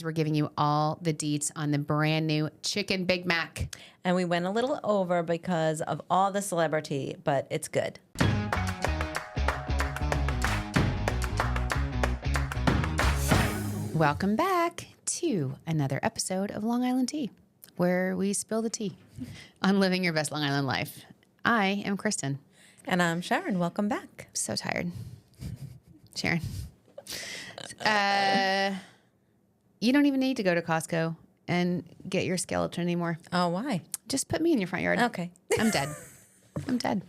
We're giving you all the deets on the brand new Chicken Big Mac. And we went a little over because of all the celebrity, but it's good. Welcome back to another episode of Long Island Tea, where we spill the tea on living your best Long Island life. I am Kristen. And I'm Sharon. Welcome back. So tired. Sharon. You don't even need to go to Costco and get your skeleton anymore. Oh, why? Just put me in your front yard. Okay. I'm dead. I'm dead.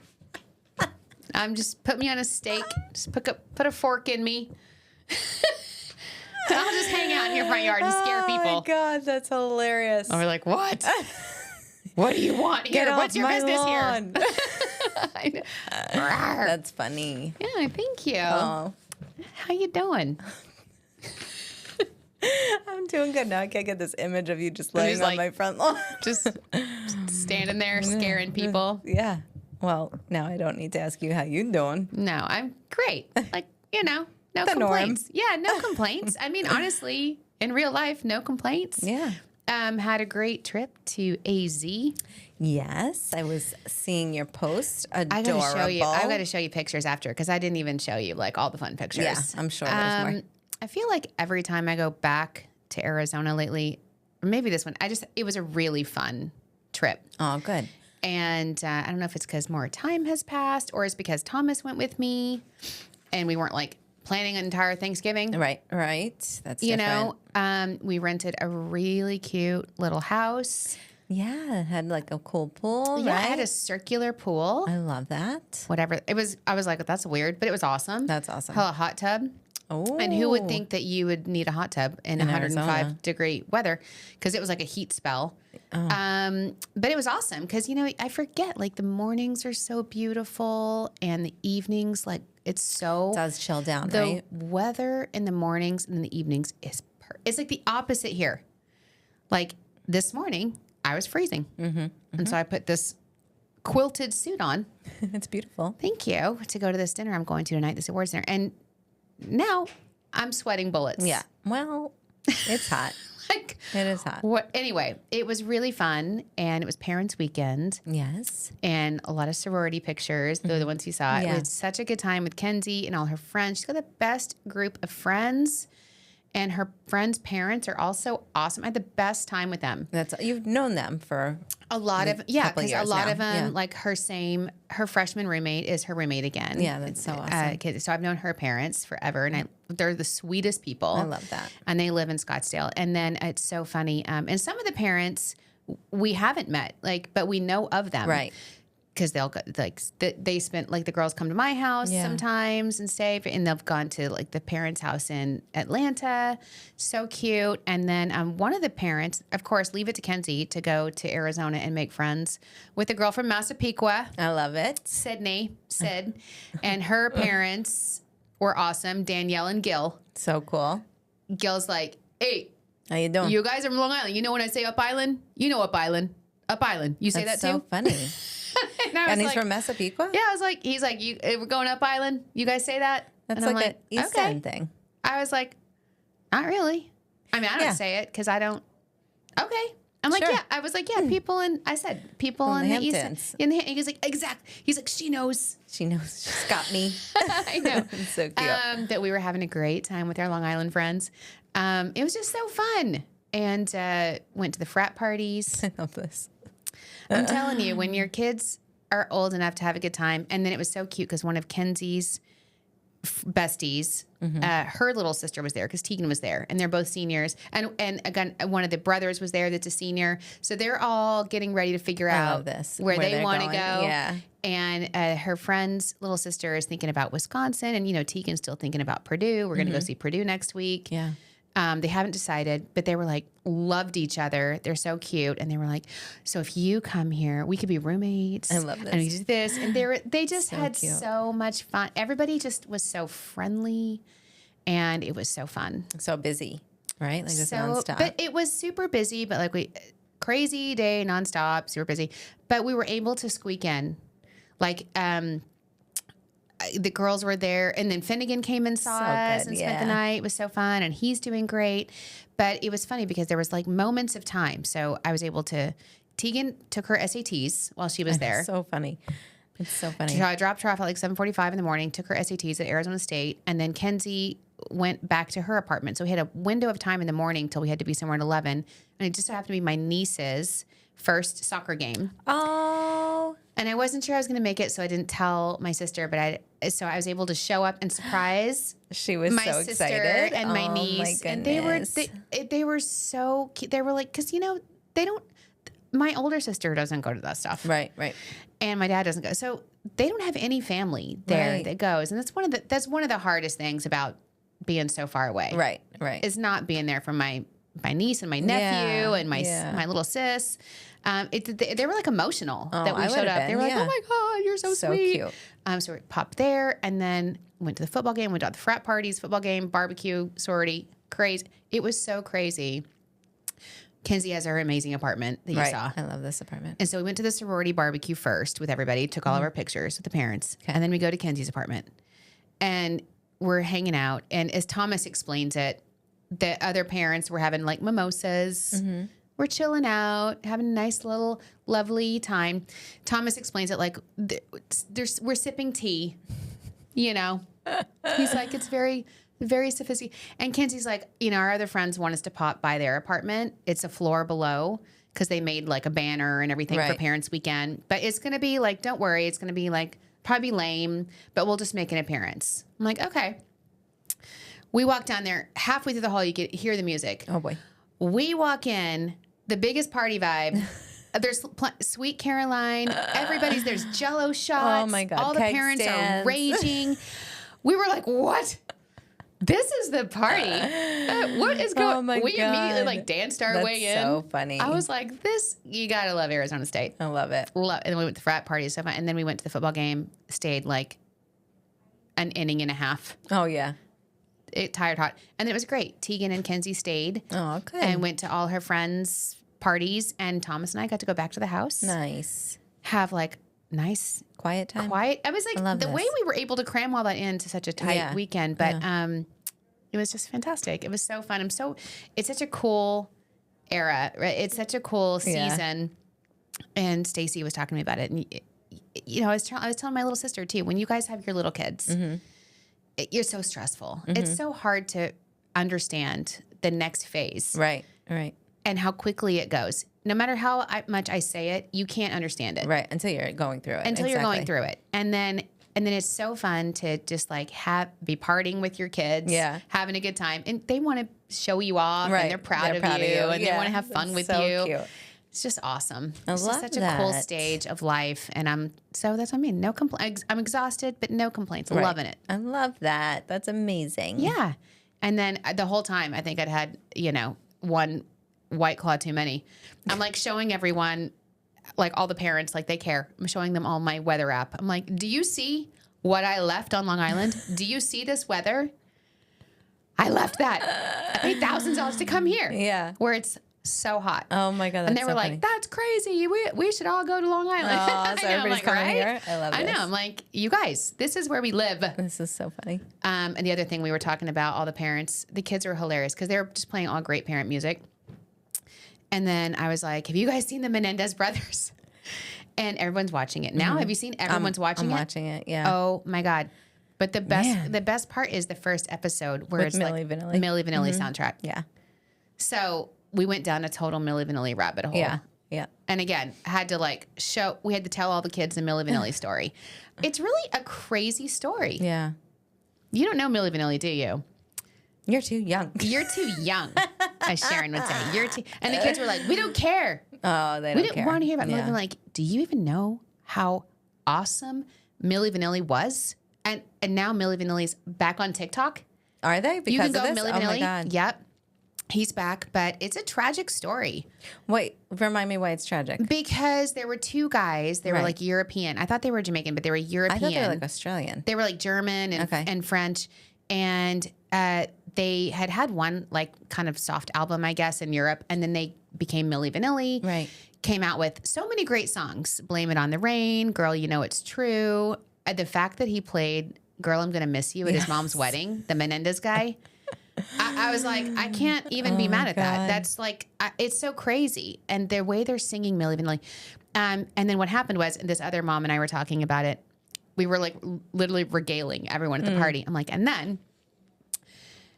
I'm just put me on a stake. Just put a fork in me. I'll just hang out in your front yard and scare people. Oh my God, that's hilarious. And we're like, what? What do you want here? Get What's off your my business lawn. here? That's funny. Yeah, thank you. Oh. How you doing? I'm doing good now. I can't get this image of you just laying on my front lawn. just standing there scaring people. Yeah. Well, now I don't need to ask you how you doing. No, I'm great. Like, no The complaints. Yeah, no complaints. I mean, honestly, in real life, no complaints. Yeah. Had a great trip to AZ. Yes, I was seeing your post. Adorable. I got to show you pictures after because I didn't even show you like all the fun pictures. Yeah, I'm sure there's more. I feel like every time I go back to Arizona lately, or maybe this one, it was a really fun trip. Oh, good. And I don't know if it's because more time has passed or it's because Thomas went with me and we weren't like planning an entire Thanksgiving. Right. That's different. We rented a really cute little house. Yeah, it had like a cool pool, Yeah, right? it had a circular pool. I love that. Whatever. I was like, that's weird, but it was awesome. That's awesome. A hot tub. Oh. And who would think that you would need a hot tub in 105 Arizona. degree weather? Because it was like a heat spell. Oh. But it was awesome because, I forget, like the mornings are so beautiful and the evenings, like it's so. It does chill down, the right? weather in the mornings and in the evenings is it's like the opposite here. Like this morning, I was freezing. And so I put this quilted suit on. It's beautiful. Thank you. To go to this dinner I'm going to tonight, this awards dinner. And now I'm sweating bullets. Yeah. Well, it's hot. Like, it is hot. Anyway, it was really fun, and it was Parents' Weekend. Yes. And a lot of sorority pictures. They're the ones you saw. Yeah. We had such a good time with Kenzie and all her friends. She's got the best group of friends, and her friends' parents are also awesome. I had the best time with them. You've known them for a lot of because a lot now. of them, Yeah. like her freshman roommate is her roommate again. Yeah, that's so awesome. So I've known her parents forever, and they're the sweetest people. I love that. And they live in Scottsdale. And then it's so funny. And some of the parents we haven't met, but we know of them, Right? Because they'll go, they spent the girls come to my house sometimes and stay, and they've gone to the parents' house in Atlanta. So cute. And then one of the parents, of course, leave it to Kenzie to go to Arizona and make friends with a girl from Massapequa. I love it. Sid, and her parents were awesome. Danielle and Gil. So cool. Gil's like, hey, how you doing? you guys are from Long Island. You know when I say up island, you know up island. Up island. You say That's that too? so funny. and he's from Massapequa? Yeah, he's like, we're going up island. You guys say that? That's and I'm like an East okay. End thing. I was like, not really. I mean, I don't say it because I don't. Okay. I'm like, Sure. yeah. I was like, yeah, people in the East End. He was like, exact. He's like, she knows. She knows. She's got me. I know. It's so cute. That we were having a great time with our Long Island friends. It was just so fun. And went to the frat parties. I love this. I'm telling you, when your kids are old enough to have a good time. And then it was so cute because one of Kenzie's besties, her little sister was there because Tegan was there, and they're both seniors. And again, one of the brothers was there that's a senior. So they're all getting ready to figure out where they want to go. Yeah. And her friend's little sister is thinking about Wisconsin, and Tegan's still thinking about Purdue. We're going to go see Purdue next week. Yeah. They haven't decided, but they were loved each other. They're so cute. And they were like, so if you come here, we could be roommates. I love this. And we do this. And they just So had cute. so much fun. Everybody just was so friendly, and it was so fun. So busy, right? Like just nonstop. But it was super busy, but crazy day, nonstop, super busy. But we were able to squeak in. the girls were there, and then Finnegan came and saw us and spent the night. It was so fun, and he's doing great. But it was funny because there was like moments of time. So I was able to. Tegan took her SATs while she was there. So funny. It's so funny. So I dropped her off at like 7:45 in the morning. Took her SATs at Arizona State, and then Kenzie went back to her apartment. So we had a window of time in the morning till we had to be somewhere at 11, and it just happened to be my niece's first soccer game. Oh. And I wasn't sure I was going to make it, so I didn't tell my sister. But I was able to show up and surprise. She was my so sister excited, and my niece, and they were so cute. They were like, because they don't. My older sister doesn't go to that stuff, right, and my dad doesn't go, so they don't have any family there that goes, and that's one of the hardest things about being so far away, right, is not being there for my niece and my nephew and my little sis. They were like emotional that we showed up. They were like, "Oh my God, you're so sweet." Cute. So we popped there, and then went to the football game. Went to the frat parties, football game, barbecue, sorority. Crazy! It was so crazy. Kenzie has her amazing apartment that you saw. I love this apartment. And so we went to the sorority barbecue first with everybody. Took all of our pictures with the parents, and then we go to Kenzie's apartment, and we're hanging out. And as Thomas explains it, the other parents were having like mimosas. Mm-hmm. We're chilling out, having a nice little lovely time. Thomas explains it like we're sipping tea, He's like, it's very, very sophisticated. And Kenzie's like, our other friends want us to pop by their apartment. It's a floor below because they made like a banner and everything for Parents Weekend. But it's going to be like, don't worry, it's going to be like probably lame, but we'll just make an appearance. I'm like, okay. We walk down there. Halfway through the hall, you can hear the music. Oh, boy. We walk in, the biggest party vibe. There's Sweet Caroline. There's Jell-O shots. Oh, my God. All the Keg parents stands. are raging. We were like, what? This is the party. What is going on? Oh, my We God. immediately like danced our way in. That's so funny. I was like, you got to love Arizona State. I love it. And then we went to frat parties. So fun. And then we went to the football game, stayed like an inning and a half. Oh, yeah. Tired hot. And then it was great. Tegan and Kenzie stayed. Oh, good. And went to all her friends' parties. And Thomas and I got to go back to the house. Nice. Have like nice quiet time. I was like, the way we were able to cram all that into such a tight weekend, but it was just fantastic. It was so fun. It's such a cool era, right? It's such a cool season. And Stacy was talking to me about it. And, I was telling my little sister too, when you guys have your little kids, you're so stressful. Mm-hmm. It's so hard to understand the next phase. Right. And how quickly it goes. No matter how much I say it, you can't understand it. Right, until you're going through it. You're going through it. And then it's so fun to just like be partying with your kids, having a good time. And they want to show you off and they're proud of you and they want to have fun with you. Cute. It's just awesome. It's just such a cool stage of life. And that's what I mean. No complaints. I'm exhausted, but no complaints. Loving it. I love that. That's amazing. Yeah. And then the whole time I think I'd had, one White Claw too many. I'm like showing everyone, like all the parents, like they care. I'm showing them all my weather app. I'm like, do you see what I left on Long Island? Do you see this weather? I left that. I paid thousands of dollars to come here. Yeah. Where it's so hot. Oh my God. That's and they were like, that's crazy. We should all go to Long Island. Oh, so everybody's coming here. I love this. I know. I'm like, you guys, this is where we live. This is so funny. And the other thing we were talking about, all the parents, the kids are hilarious because they're just playing all great parent music. And then I was like, have you guys seen the Mandis Brothers? And everyone's watching it. Now, have you seen everyone's watching it? I'm watching it, yeah. Oh, my God. But the best part is the first episode where it's Millie like Vanilli. Millie Vanilli soundtrack. Yeah. So we went down a total Millie Vanilli rabbit hole. Yeah. And again, we had to tell all the kids the Millie Vanilli story. It's really a crazy story. Yeah. You don't know Millie Vanilli, do you? You're too young. You're too young, as Sharon would say. And the kids were like, we don't care. Oh, they don't care. We didn't want to hear about Millie Vanilli. Like, do you even know how awesome Millie Vanilli was? And now Millie Vanilli's back on TikTok. Are they? Because you can go of this? Millie Vanilli. Oh my God. Yep. He's back, but it's a tragic story. Wait, remind me why it's tragic. Because there were two guys. They were like European. I thought they were Jamaican, but they were European. I thought they were like Australian. They were like German and French. And they had one like kind of soft album, I guess, in Europe. And then they became Millie Vanilli. Right. Came out with so many great songs. Blame It on the Rain, Girl, You Know It's True. the fact that he played "Girl, I'm Gonna Miss You" at his mom's wedding, the Menendez guy. I was like, I can't even be mad at that. That's like, it's so crazy. And the way they're singing Millie Vanilli. And then what happened was, and this other mom and I were talking about it. We were like literally regaling everyone at the party. I'm like, and then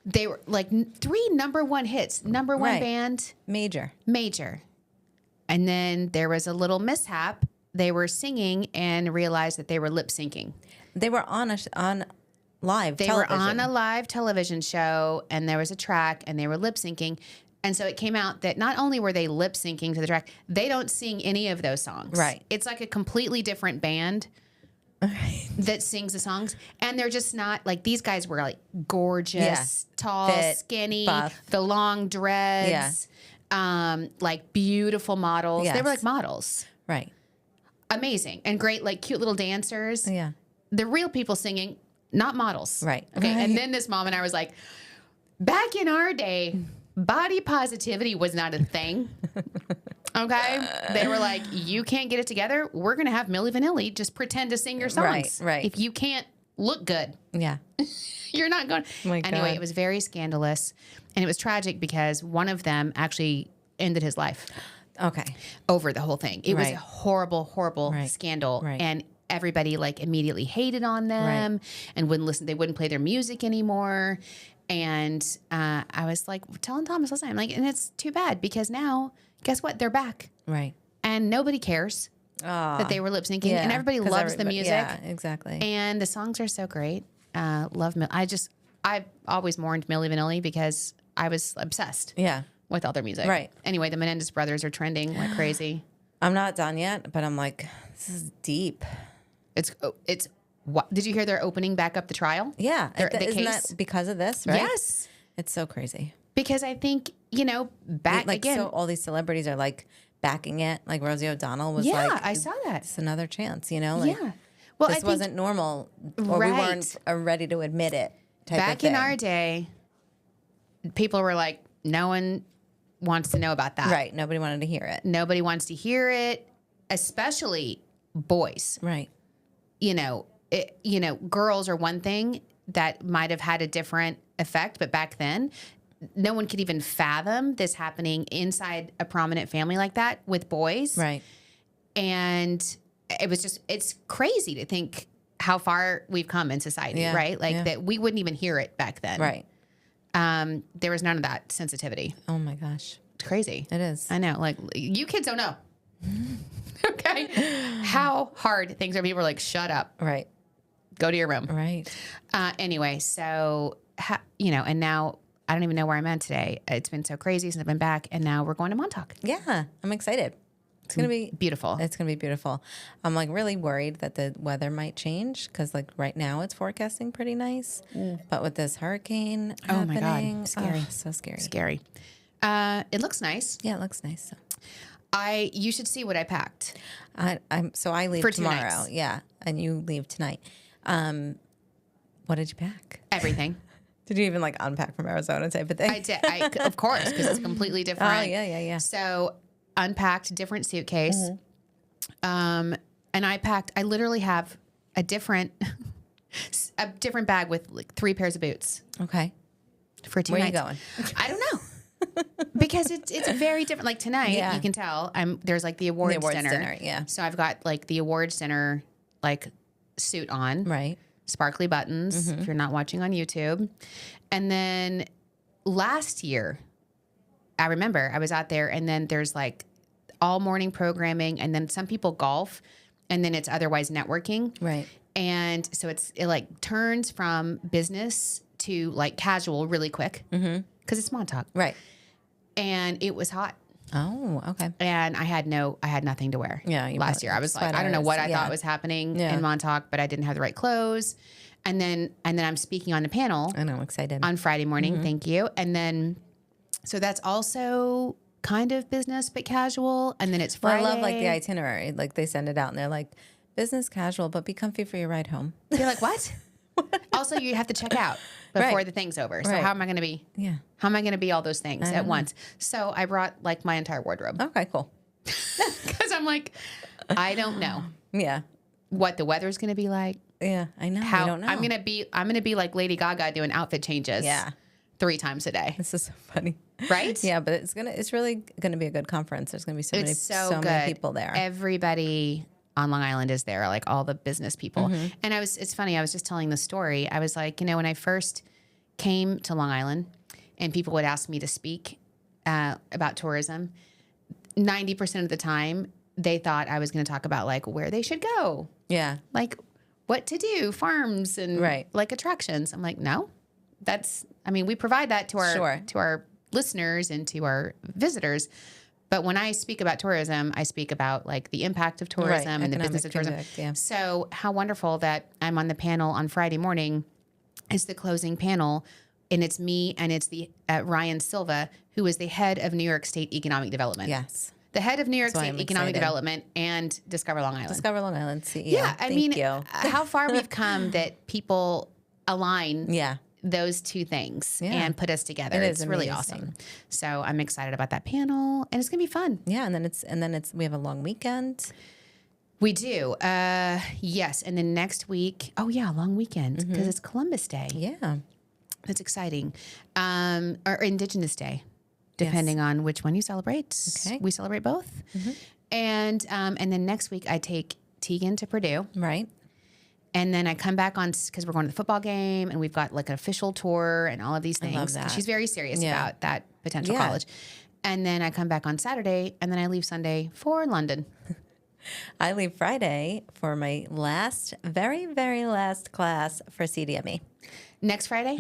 they were like 3 number 1 hits, number 1 band. Major. And then there was a little mishap. They were singing and realized that they were lip syncing. They were on live They television. were on a live television show, and there was a track, and they were lip syncing. And so it came out that not only were they lip syncing to the track, they don't sing any of those songs. Right. It's like a completely different band that sings the songs. And they're just not like, these guys were like gorgeous, tall, fit, skinny, buff. the long dreads, like beautiful models. Yes. They were like models. Right. Amazing. And great, like cute little dancers. Yeah. The real people singing, not models. Right. Okay. Right. And then this mom and I was like, back in our day, body positivity was not a thing. Okay. They were like, you can't get it together. We're going to have Millie Vanilli just pretend to sing your songs. Right. If you can't look good, Yeah. you're not going. My Anyway, God. it was very scandalous. And it was tragic because one of them actually ended his life Okay. over the whole thing. It was a Right. horrible, horrible Right. scandal. Right. And everybody like immediately hated on them and wouldn't listen. They wouldn't play their music anymore. And I was like telling Thomas last night, I'm like, and it's too bad because now, guess what? They're back. Right. And nobody cares that they were lip syncing. And everybody loves the music. Yeah, exactly. And the songs are so great. Love I've always mourned Millie Vanilli because I was obsessed Yeah. with all their music. Right. Anyway, the Mandis Brothers are trending like crazy. I'm not done yet, but I'm like, this is deep. It's what did you hear they're opening back up the trial? Yeah. The Isn't case? that because of this, right? Yes. It's so crazy. Because I think, back Like, again. so all these celebrities are like backing it. Like Rosie O'Donnell was yeah, like, I saw that. it's another chance, Like, Yeah. Well, I this think wasn't normal, or we weren't ready to admit it. Type of back in thing. our day, people were like, no one wants to know about that. Right. Nobody wanted to hear it. Nobody wants to hear it, especially boys. Right. Girls are one thing that might have had a different effect, but back then, no one could even fathom this happening inside a prominent family like that with boys. Right. And it's crazy to think how far we've come in society, Yeah, right? Like yeah. that we wouldn't even hear it back then. Right. There was none of that sensitivity. Oh my gosh. It's crazy. It is. I know. Like you kids don't know. Okay. How hard things are. People are like, shut up. Right. Go to your room. Right. Anyway, so, and now I don't even know where I'm at today. It's been so crazy since I've been back. And now we're going to Montauk. Yeah. I'm excited. It's going to be Beautiful. It's going to be beautiful. I'm like really worried that the weather might change because like right now it's forecasting pretty nice. But with this hurricane Oh my God. happening, Scary. so scary. Scary. It looks nice. Yeah, it looks nice. So. You should see what I packed. I leave For 2 tomorrow. nights. Yeah, and you leave tonight. What did you pack? Everything. Did you even like unpack from Arizona type of thing? I did. Of course, because it's completely different. Oh yeah. So unpacked, different suitcase. And I literally have a different bag with like 3 pairs of boots Okay. for 2 Where are nights. you going? I don't know. Because it's very different. Like tonight, Yeah. you can tell there's like the awards, dinner. Yeah. So I've got like the awards dinner like suit on. Right. Sparkly buttons if you're not watching on YouTube. And then last year, I remember I was out there and then there's like all morning programming and then some people golf and then it's otherwise networking. Right. And so it like turns from business to like casual really quick because it's Montauk. Right. And it was hot. Oh, okay. And I had nothing to wear. Yeah, you last bought year I was like, I don't know what I sweaters, thought yeah. was happening Yeah. in Montauk, but I didn't have the right clothes. And then I'm speaking on a panel I know. I'm excited. on Friday morning. Thank you. And then, so that's also kind of business but casual. And then it's Well, Friday. I love like the itinerary. Like they send it out and they're like, business casual, but be comfy for your ride home. You're like, what? Also, you have to check out before Right. the thing's over. So Right. how am I going to be? Yeah. How am I going to be all those things I at don't know. once? So I brought like my entire wardrobe Okay, cool. because I'm like, I don't know Yeah. what the weather's going to be like. Yeah, I know. how I don't know. I'm gonna be like Lady Gaga doing outfit changes. Yeah. 3 times a day. This is so funny. Right? Yeah, but it's really gonna be a good conference. There's gonna be It's so good. many people there. Everybody on Long Island is there, like all the business people. And it's funny, I was just telling the story. I was like, when I first came to Long Island and people would ask me to speak about tourism, 90% of the time they thought I was going to talk about like where they should go. Yeah. Like what to do, farms and Right. like attractions. I'm like, no, we provide that to our listeners and to our visitors. But when I speak about tourism, I speak about like the impact of tourism and the business of tourism. Yeah. So how wonderful that I'm on the panel on Friday morning. It's the closing panel, and it's me and it's the Ryan Silva, who is the head of New York State Economic Development. Yes. The head of New York That's why State I'm Economic excited. Development and Discover Long Island. Discover Long Island CEO. Yeah, Thank you. how far we've come that people align Yeah. those two things Yeah. and put us together. It It's is really amazing. awesome. So I'm excited about that panel, and it's gonna be fun. Yeah, and then it's we have a long weekend. We do, yes. And then next week, long weekend because it's Columbus Day. Yeah. That's exciting, or Indigenous Day, depending on which one you celebrate. Okay. We celebrate both, and then next week I take Tegan to Purdue. Right. And then I come back on because we're going to the football game and we've got like an official tour and all of these things. love that. She's very serious Yeah. about that potential Yeah. college. And then I come back on Saturday and then I leave Sunday for London. I leave Friday for my very, very last class for CDME. Next Friday?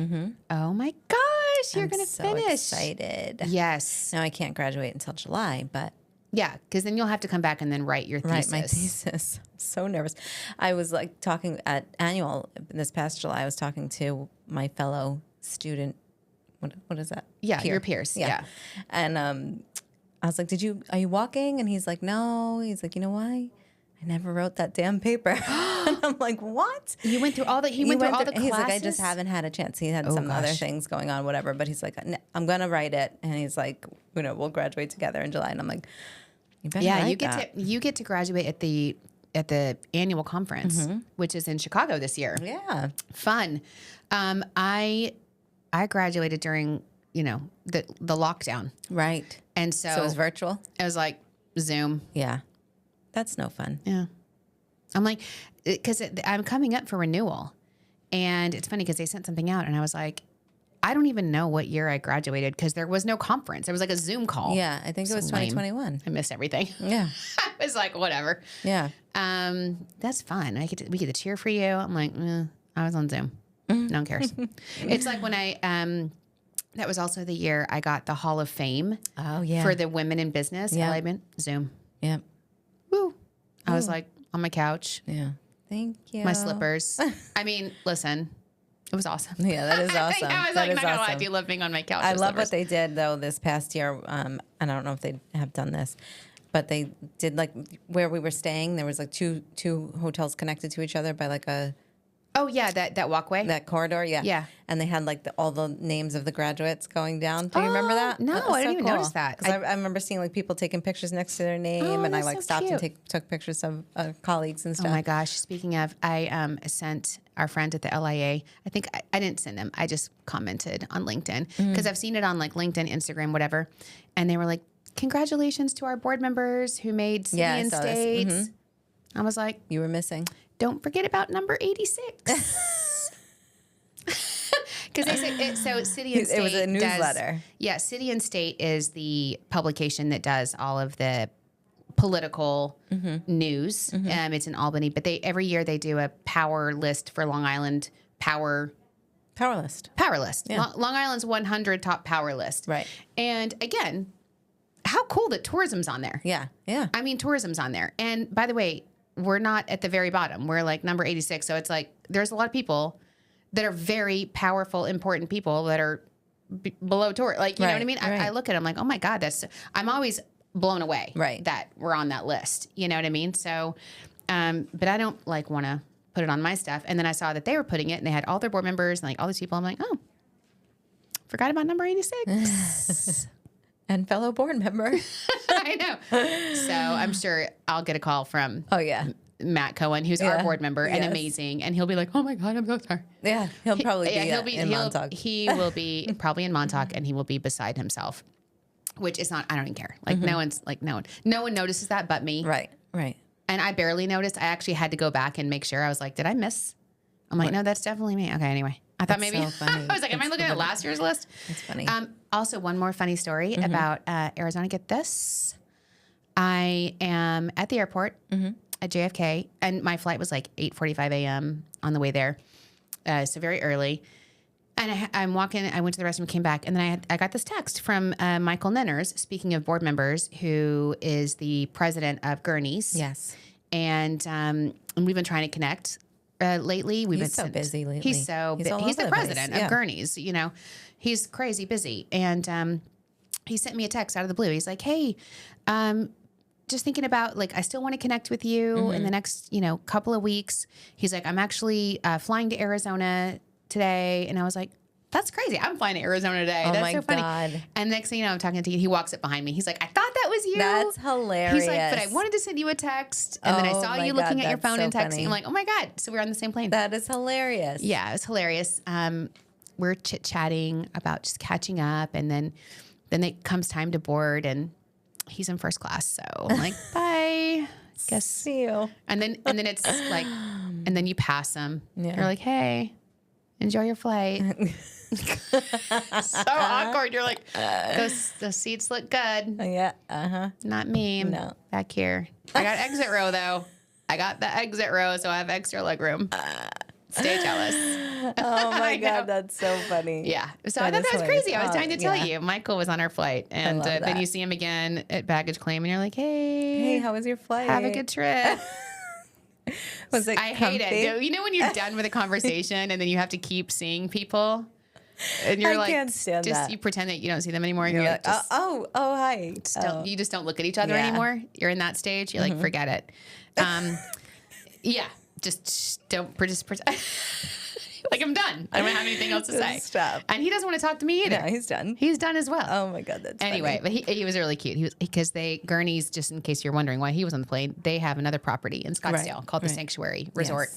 Oh my gosh, you're going to so finish. excited. Yes. Now I can't graduate until July, but Yeah, because then you'll have to come back and then write your thesis. write my thesis. I'm so nervous. I was like talking at annual this past July. I was talking to my fellow student. What is that? Yeah, Peer. your peers. Yeah. And I was like, are you walking? And he's like, no. He's like, you know why? I never wrote that damn paper. And I'm like, what? You went through all the He's classes? like, I just haven't had a chance. He had some other things going on, whatever. But he's like, I'm going to write it. And he's like, we'll graduate together in July. And I'm like, you better write that. you get to graduate at the annual conference, which is in Chicago this year. Yeah. Fun. I graduated during the lockdown, Right. and so So it was virtual? I was like Zoom. Yeah. That's no fun. Yeah, I'm like because I'm coming up for renewal, and it's funny because they sent something out, and I was like, I don't even know what year I graduated because there was no conference. It was like a Zoom call. Yeah, I think it was lame. 2021. I missed everything. Yeah. I was like, whatever. Yeah. That's fun. We get to cheer for you. I'm like, I was on Zoom. No one cares. It's like when that was also the year I got the Hall of Fame. Oh, yeah. For the women in business. Yeah. Zoom. Yeah. Woo. I was like on my couch, Yeah. Thank you. my slippers. I mean, listen, it was awesome. Yeah, that is awesome. I was That like, is not gonna lie, I awesome. do love being on my couch. I with love slippers. what they did though this past year. And I don't know if they have done this, but they did like where we were staying. There was like two hotels connected to each other by like Oh yeah, that walkway. that corridor. Yeah, Yeah. And they had like all the names of the graduates going down. Do you remember that? no, That was I didn't even notice that. 'Cause I remember seeing like people taking pictures next to their name, Oh, and I that's like so stopped and cute. took pictures of colleagues and stuff. Oh my gosh! Speaking of, I sent our friend at the LIA. I think I didn't send them. I just commented on LinkedIn because I've seen it on like LinkedIn, Instagram, whatever. And they were like, "Congratulations to our board members who made city Yeah, I and saw this. states." I was like, You were missing. "Don't forget about number 86." Because they say so. City and State. It was a newsletter. City and State is the publication that does all of the political news. It's in Albany, but every year they do a power list for Long Island power Power list. list. Long Island's 100 top power list. Right. And again, how cool that tourism's on there. Yeah. Yeah. I mean, tourism's on there. And by the way, we're not at the very bottom. We're like number 86. So it's like there's a lot of people that are very powerful, important people that are below tour. Like, you know what I mean? Right. I look at them like, oh my God, I'm always blown away Right. that we're on that list. You know what I mean? So, but I don't like want to put it on my stuff. And then I saw that they were putting it and they had all their board members and like all these people. I'm like, oh, forgot about number 86. And fellow board member. I know. So I'm sure I'll get a call from Oh yeah. Matt Cohen, who's our board member and amazing. And he'll be like, oh my God, I'm so sorry. Yeah. He'll probably be in Montauk. He will be probably in Montauk, and he will be beside himself, which is not, I don't even care. Like no one notices that but me. Right. And I barely noticed. I actually had to go back and make sure. I was like, did I miss? I'm like, no, that's definitely me. Okay, anyway. I thought maybe, so I was like, am I looking at last year's list? That's funny. Also, one more funny story about Arizona. Get this. I am at the airport at JFK, and my flight was like 8:45 a.m. on the way there. So very early. And I'm walking, I went to the restroom, came back, and then I got this text from Michael Nenners, speaking of board members, who is the president of Gurney's. Yes. And we've been trying to connect lately. He's so busy lately. He's the president of Gurney's, you know. He's crazy busy. And he sent me a text out of the blue. He's like, hey, just thinking about, like, I still want to connect with you in the next, couple of weeks. He's like, I'm actually flying to Arizona today. And I was like, that's crazy. I'm flying to Arizona today. That's so funny. God. And next thing you know, I'm talking to you. He walks up behind me. He's like, I thought that was you. That's hilarious. He's like, but I wanted to send you a text. And then I saw you looking at your phone and texting. Funny. I'm like, oh my God. So we're on the same plane. That is hilarious. Yeah, it was hilarious. We're chit-chatting about just catching up. And then it comes time to board, and he's in first class. So I'm like, bye. Guess see you. And then it's like, and then you pass him. Yeah. You're like, hey, enjoy your flight. So awkward. You're like, those seats look good. Yeah. Not me. No. Back here. I got exit row though. I got the exit row, so I have extra leg room. Stay jealous. Oh my God, that's so funny. Yeah. So I thought that was crazy. I was trying to tell you. Michael was on our flight, and then you see him again at baggage claim, and you're like, hey, how was your flight? Have a good trip. Was it I comfy? hate it. You know when you're done with a conversation and then you have to keep seeing people, and you're I can't stand that. You pretend that you don't see them anymore. And you're like, hi. You just don't look at each other anymore. You're in that stage. You're like, forget it. Yeah, just don't pretend. Like, I'm done. I don't have anything else to say. Stop. And he doesn't want to talk to me either. No, he's done. He's done as well. Oh my God, that's anyway. funny. But he was really cute. Because Gurney's, just in case you're wondering why he was on the plane, they have another property in Scottsdale called the Sanctuary Resort,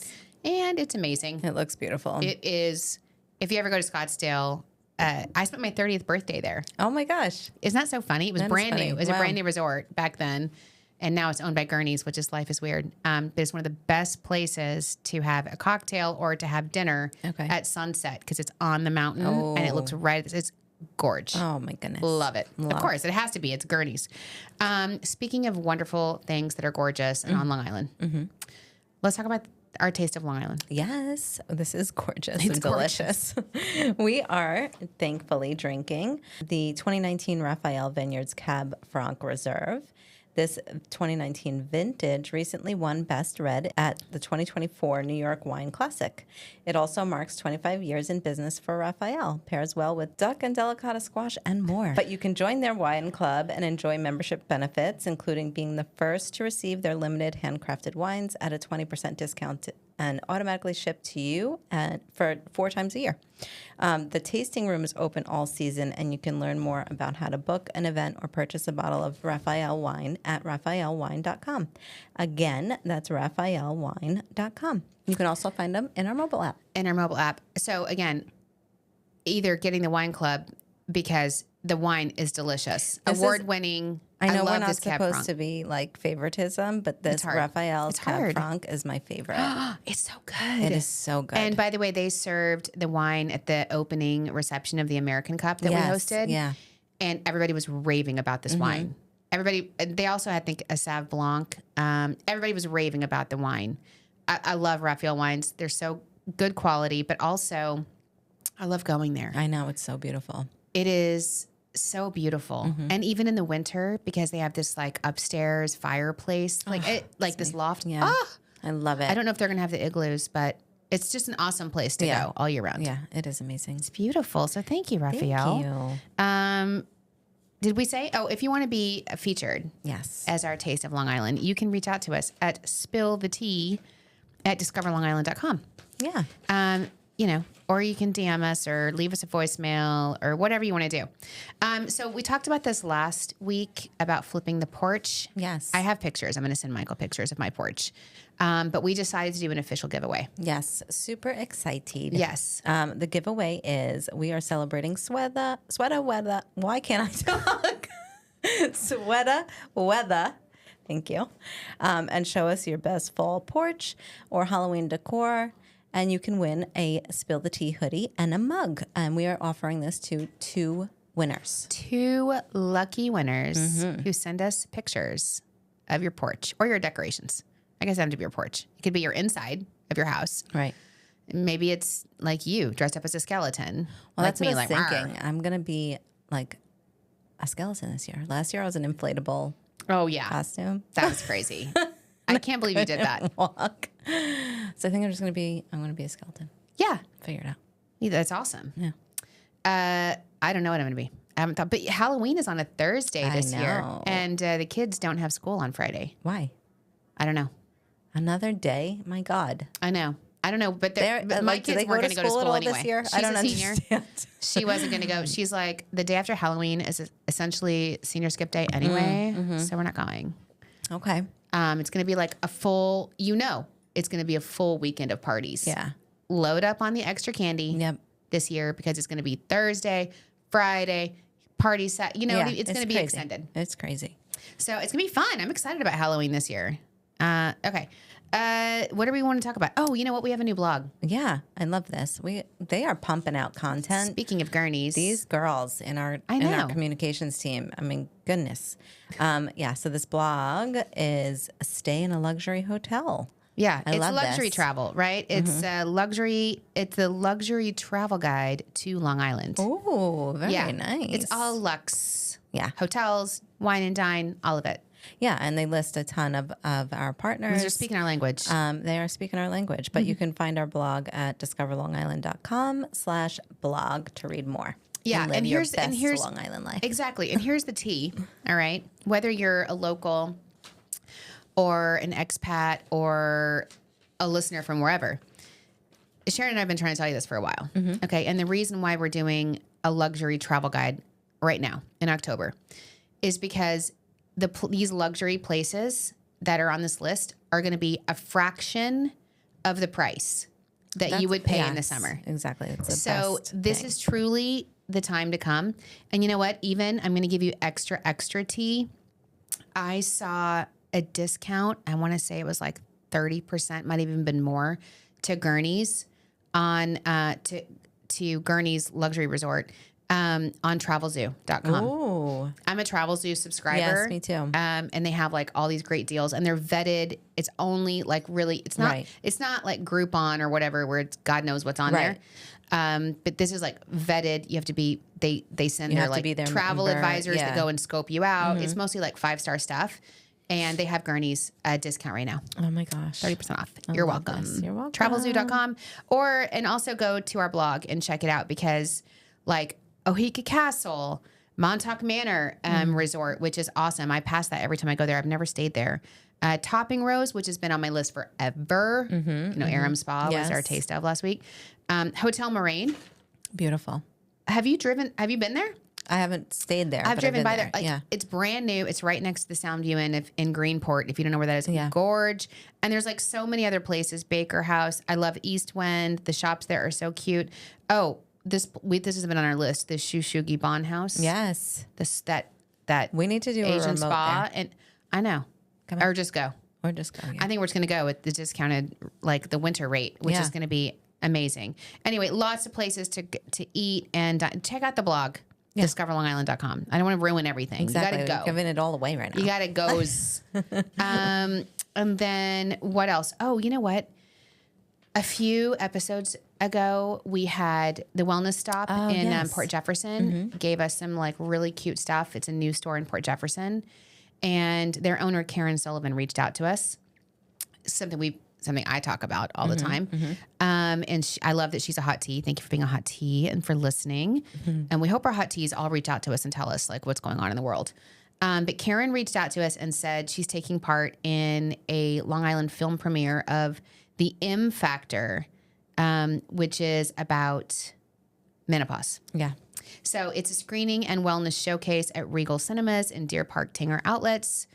and it's amazing. It looks beautiful. It is. If you ever go to Scottsdale, I spent my 30th birthday there. Oh my gosh, isn't that so funny? It was brand new. It was a brand new resort back then. And now it's owned by Gurney's, which is life is weird. But it's one of the best places to have a cocktail or to have dinner at sunset, because it's on the mountain and it looks right. It's gorgeous. Oh my goodness. Love it. Of course, it has to be. It's Gurney's. Speaking of wonderful things that are gorgeous and on Long Island, let's talk about our taste of Long Island. Yes, this is gorgeous and delicious. We are thankfully drinking the 2019 Raphael Vineyards Cab Franc Reserve. This 2019 vintage recently won Best Red at the 2024 New York Wine Classic. It also marks 25 years in business for Raphael, pairs well with duck and delicata squash and more. But you can join their wine club and enjoy membership benefits, including being the first to receive their limited handcrafted wines at a 20% discount and automatically shipped to you for 4 times a year. The tasting room is open all season, and you can learn more about how to book an event or purchase a bottle of Raphael wine at raphaelwine.com. Again, that's raphaelwine.com. You can also find them in our mobile app. So again, either getting the wine club because the wine is delicious, award-winning. I know love we're not this Cab supposed Franc. to be like favoritism, but this Raphael's Cab Franc is my favorite. It's so good. It is so good. And by the way, they served the wine at the opening reception of the American Cup that we hosted. Yeah. And everybody was raving about this wine. They also had, I think, a Sauv Blanc. Everybody was raving about the wine. I love Raphael wines. They're so good quality, but also I love going there. I know, it's so beautiful. It is so beautiful. And even in the winter, because they have this like upstairs fireplace, this loft. Yeah. I love it. I don't know if they're going to have the igloos, but it's just an awesome place to go all year round. Yeah, it is amazing. It's beautiful. So thank you, Raphael. Thank you. Did we say, if you want to be featured as our Taste of Long Island, you can reach out to us at spillthetea@discoverlongisland.com. Yeah. or you can DM us or leave us a voicemail or whatever you want to do. So we talked about this last week about flipping the porch. Yes. I have pictures. I'm going to send Michael pictures of my porch. But we decided to do an official giveaway. Yes. Super excited. Yes. The giveaway is we are celebrating sweater weather. Why can't I talk? Sweater weather. Thank you. And show us your best fall porch or Halloween decor. And you can win a Spill the Tea hoodie and a mug. And we are offering this to 2 winners. 2 lucky winners who send us pictures of your porch or your decorations. I guess it doesn't have to be your porch. It could be your inside of your house. Right. Maybe it's like you dressed up as a skeleton. Well, like that's what I was thinking. "Arr." I'm going to be like a skeleton this year. Last year I was an inflatable Oh, yeah. costume. That was crazy. I can't believe you did that. Walk. So I think I'm going to be a skeleton. Yeah. Figure it out. Yeah, that's awesome. Yeah. I don't know what I'm going to be. I haven't thought. But Halloween is on a Thursday this year. know. And the kids don't have school on Friday. Why? I don't know. Another day? My God. I know. I don't know. But, They're my like, do kids they weren't going to go to at school all anyway. this year? She's I don't a senior. understand. She wasn't going to go. She's like, the day after Halloween is essentially senior skip day anyway. So we're not going. Okay. It's going to be like a full, it's going to be a full weekend of parties. Yeah. Load up on the extra candy Yep. this year because it's going to be Thursday, Friday, party set. Yeah, It's going to be crazy. extended. It's crazy. So it's going to be fun. I'm excited about Halloween this year. Okay. What do we want to talk about? Oh, you know what? We have a new blog. Yeah, I love this. They are pumping out content. Speaking of gurneys. These girls in our communications team. I mean, goodness. So this blog is Stay in a Luxury Hotel. Yeah, I it's love luxury this. travel, right? It's luxury. It's a luxury travel guide to Long Island. Oh, very Yeah, nice. It's all luxe. Yeah. Hotels, wine and dine, all of it. Yeah, and they list a ton of our partners. They're speaking our language. They are speaking our language, but you can find our blog at discoverlongisland.com/blog to read more. Yeah, and live and your here's best Long Island life. Exactly. And here's the tea. All right. Whether you're a local or an expat or a listener from wherever. Sharon and I have been trying to tell you this for a while. Okay. And the reason why we're doing a luxury travel guide right now in October is because these luxury places that are on this list are going to be a fraction of the price that you would pay in the summer. Exactly. It's the So best this thing. is truly the time to come. And you know what? Even I'm going to give you extra tea. I saw a discount. I want to say it was like 30%, might have even been more, to Gurney's on to Gurney's Luxury Resort on travelzoo.com. Ooh. I'm a Travelzoo subscriber. Yes, me too. And they have like all these great deals and they're vetted. It's only like really, it's not like Groupon or whatever where it's God knows what's on there. But this is like vetted. You have to be, they send their like travel advisors that go and scope you out. It's mostly like 5-star stuff. And they have Gurney's discount right now. Oh my gosh. 30% off. You're welcome. You're welcome. Travelzoo.com and also go to our blog and check it out because like Oheka Castle, Montauk Manor Resort, which is awesome. I pass that every time I go there. I've never stayed there. Topping Rose, which has been on my list forever. Aram Spa was our taste of last week. Hotel Moraine. Beautiful. Have you been there? I haven't stayed there. I've driven by there. there. It's brand new. It's right next to the Sound View in Greenport. If you don't know where that is, Yeah. gorge. And there's like so many other places. Baker House. I love East Wind. The shops there are so cute. Oh, this has been on our list. The Shushugi Bond House. Yes. That We need to do a Asian remote spa, there. and I know. Come on. Or just go. Or just go. Yeah. I think we're just gonna go with the discounted, like the winter rate, which is gonna be amazing. Anyway, lots of places to eat and check out the blog. DiscoverLongIsland.com. I don't want to ruin everything. Exactly. You gotta go. We're giving it all away right now. You gotta goes. And then what else? Oh, you know what? A few episodes ago, we had the Wellness Stop in Port Jefferson. Gave us some like really cute stuff. It's a new store in Port Jefferson, and their owner Karen Sullivan reached out to us. Something I talk about all the time. And I love that she's a hot tea. Thank you for being a hot tea and for listening. And we hope our hot teas all reach out to us and tell us like what's going on in the world. But Karen reached out to us and said she's taking part in a Long Island film premiere of the M Factor which is about menopause. Yeah. So it's a screening and wellness showcase at Regal Cinemas and Deer Park Tanger Outlets.